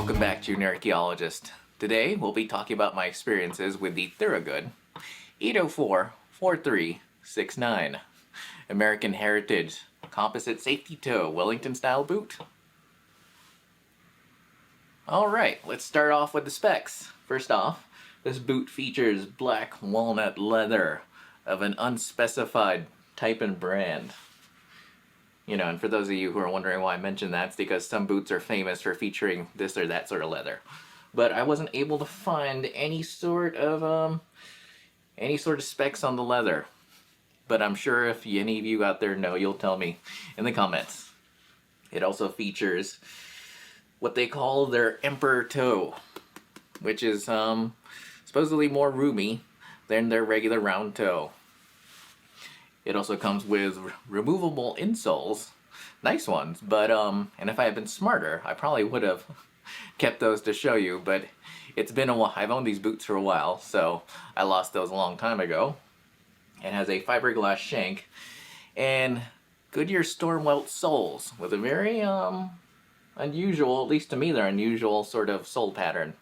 Welcome back, Junior Archaeologist. Today we'll be talking about my experiences with the Thorogood 804-4369 American Heritage Composite Safety Toe Wellington Style Boot. Alright, let's start off with the specs. First off, this boot features black walnut leather of an unspecified type and brand. And for those of you who are wondering why I mentioned that, it's because some boots are famous for featuring this or that sort of leather. But I wasn't able to find any sort of specs on the leather. But I'm sure if any of you out there know, you'll tell me in the comments. It also features what they call their emperor toe, which is supposedly more roomy than their regular round toe. It also comes with removable insoles, nice ones, but and if I had been smarter, I probably would have kept those to show you, but it's been a while. I've owned these boots for a while, so I lost those a long time ago. It has a fiberglass shank and Goodyear storm welt soles with a very unusual, at least to me, they're unusual sort of sole pattern.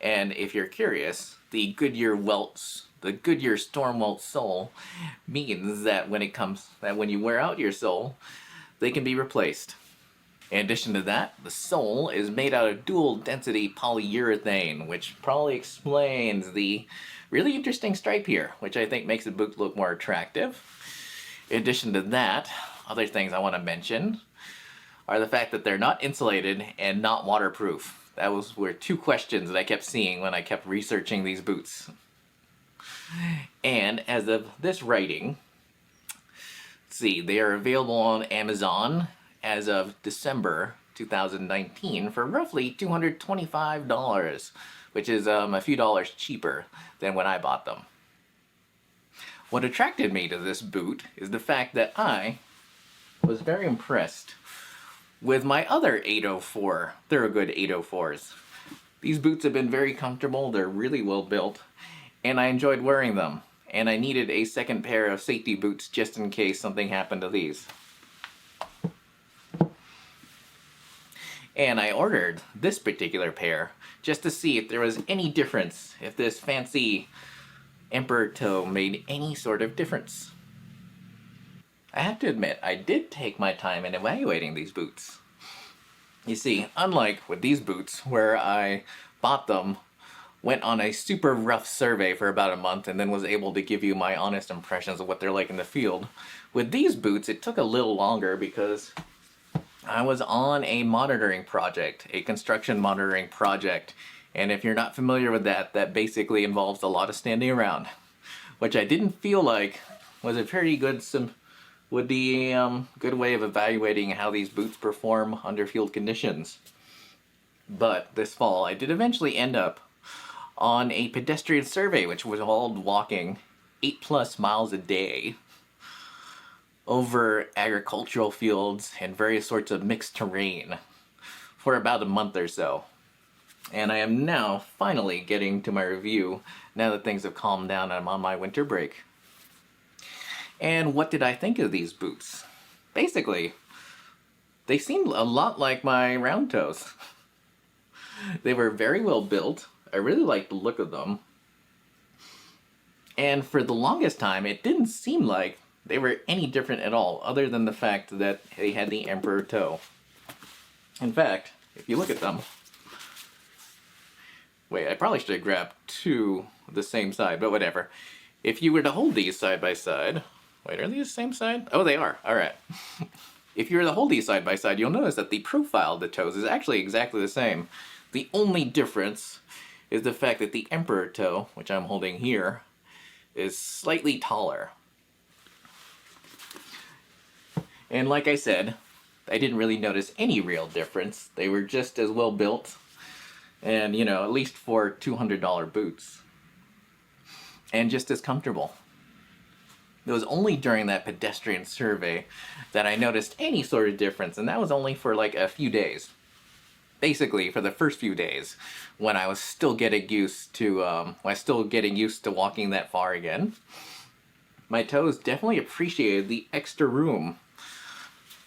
And if you're curious, the Goodyear storm welt sole means that when you wear out your sole, they can be replaced. In addition to that, the sole is made out of dual density polyurethane, which probably explains the really interesting stripe here, which I think makes the boot look more attractive. In addition to that, other things I want to mention are the fact that they're not insulated and not waterproof. Were two questions that I kept seeing when I kept researching these boots. And as of this writing, let's see, they are available on Amazon as of December 2019 for roughly $225, which is a few dollars cheaper than when I bought them. What attracted me to this boot is the fact that I was very impressed with my other Thorogood 804s. These boots have been very comfortable, they're really well built, and I enjoyed wearing them. And I needed a second pair of safety boots just in case something happened to these. And I ordered this particular pair just to see if there was any difference, if this fancy emperor toe made any sort of difference. I have to admit, I did take my time in evaluating these boots. You see, unlike with these boots, where I bought them, went on a super rough survey for about a month, and then was able to give you my honest impressions of what they're like in the field, with these boots, it took a little longer because I was on a monitoring project, a construction monitoring project, and if you're not familiar with that, that basically involves a lot of standing around, which I didn't feel like was a very good good way of evaluating how these boots perform under field conditions. But this fall, I did eventually end up on a pedestrian survey, which was involved walking 8+ miles a day over agricultural fields and various sorts of mixed terrain for about a month or so. And I am now finally getting to my review now that things have calmed down and I'm on my winter break. And what did I think of these boots? Basically, they seemed a lot like my round toes. They were very well built. I really liked the look of them. And for the longest time, it didn't seem like they were any different at all, other than the fact that they had the emperor toe. In fact, if you look at them... Wait, I probably should have grabbed two the same side, but whatever. If you were to hold these side by side... Wait, are these the same side? Oh, they are. Alright. If you were to hold these side by side, you'll notice that the profile of the toes is actually exactly the same. The only difference is the fact that the emperor toe, which I'm holding here, is slightly taller. And like I said, I didn't really notice any real difference. They were just as well built, and at least for $200 boots. And just as comfortable. It was only during that pedestrian survey that I noticed any sort of difference, and that was only for like a few days. Basically, for the first few days, when I was still getting used to walking that far again. My toes definitely appreciated the extra room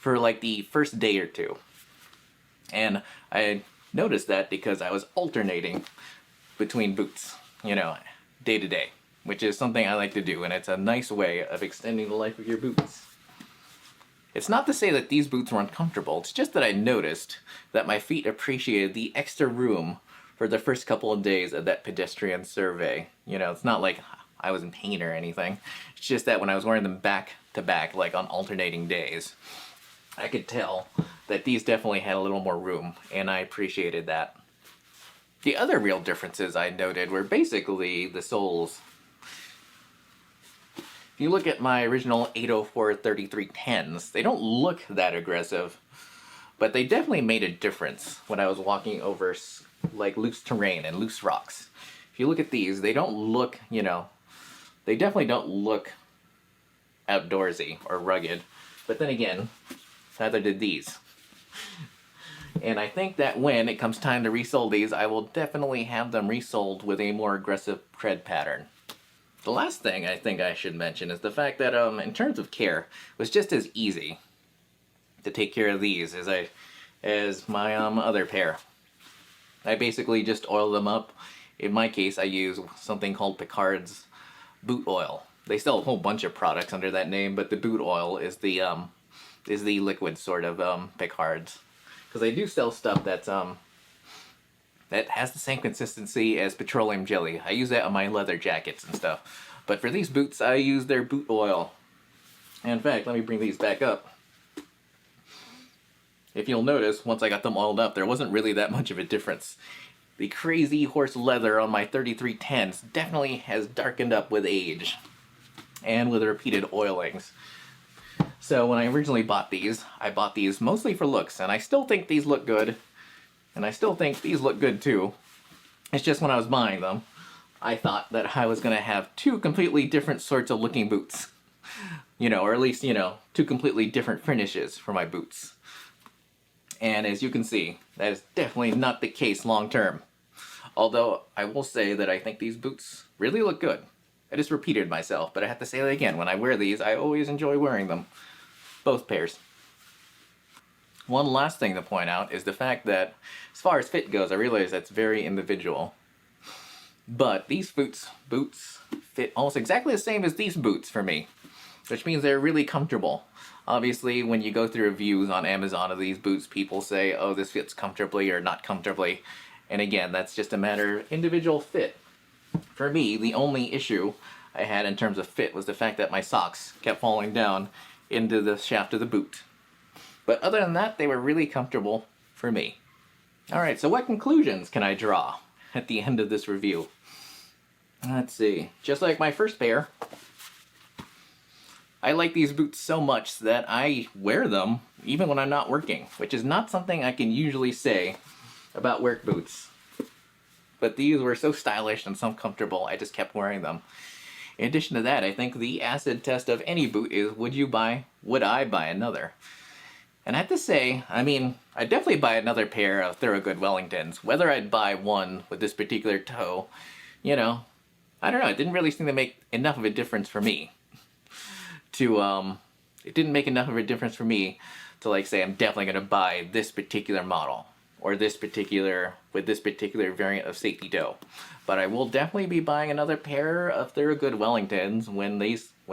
for like the first day or two. And I noticed that because I was alternating between boots, you know, day to day, which is something I like to do, and it's a nice way of extending the life of your boots. It's not to say that these boots were uncomfortable, it's just that I noticed that my feet appreciated the extra room for the first couple of days of that pedestrian survey. You know, it's not like I was in pain or anything. It's just that when I was wearing them back to back, like on alternating days, I could tell that these definitely had a little more room, and I appreciated that. The other real differences I noted were basically the soles. If you look at my original 804 3310s, they don't look that aggressive, but they definitely made a difference when I was walking over like loose terrain and loose rocks. If you look at these, they don't look, you know, they definitely don't look outdoorsy or rugged, but then again, neither did these. And I think that when it comes time to resole these, I will definitely have them resoled with a more aggressive tread pattern. The last thing I think I should mention is the fact that in terms of care, it was just as easy to take care of these as my other pair. I basically just oil them up. In my case, I use something called Picard's boot oil. They sell a whole bunch of products under that name, but the boot oil is the liquid sort of Picard's. Because they do sell stuff that's that has the same consistency as petroleum jelly. I use that on my leather jackets and stuff. But for these boots, I use their boot oil. And in fact, let me bring these back up. If you'll notice, once I got them oiled up, there wasn't really that much of a difference. The crazy horse leather on my 3310s definitely has darkened up with age and with repeated oilings. So when I originally bought these, I bought these mostly for looks, and I still think these look good, and I still think these look good too. It's just when I was buying them, I thought that I was going to have two completely different sorts of looking boots. You know, or at least, you know, two completely different finishes for my boots. And as you can see, that is definitely not the case long term. Although, I will say that I think these boots really look good. I just repeated myself, but I have to say that again. When I wear these, I always enjoy wearing them. Both pairs. One last thing to point out is the fact that, as far as fit goes, I realize that's very individual. But these boots fit almost exactly the same as these boots for me, which means they're really comfortable. Obviously, when you go through reviews on Amazon of these boots, people say, oh, this fits comfortably or not comfortably. And again, that's just a matter of individual fit. For me, the only issue I had in terms of fit was the fact that my socks kept falling down into the shaft of the boot. But other than that, they were really comfortable for me. Alright, so what conclusions can I draw at the end of this review? Let's see. Just like my first pair, I like these boots so much that I wear them even when I'm not working, which is not something I can usually say about work boots. But these were so stylish and so comfortable, I just kept wearing them. In addition to that, I think the acid test of any boot is, would I buy another? And I have to say, I mean, I'd definitely buy another pair of Thorogood Wellingtons. Whether I'd buy one with this particular toe, you know, I don't know, it didn't really seem to make enough of a difference for me. It didn't make enough of a difference for me to like say I'm definitely going to buy this particular model or with this particular variant of safety toe. But I will definitely be buying another pair of Thorogood Wellingtons when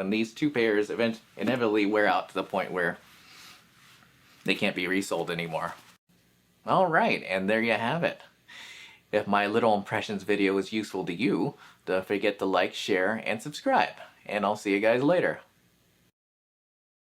these two pairs inevitably wear out to the point where they can't be resold anymore. Alright, and there you have it. If my little impressions video was useful to you, don't forget to like, share, and subscribe. And I'll see you guys later.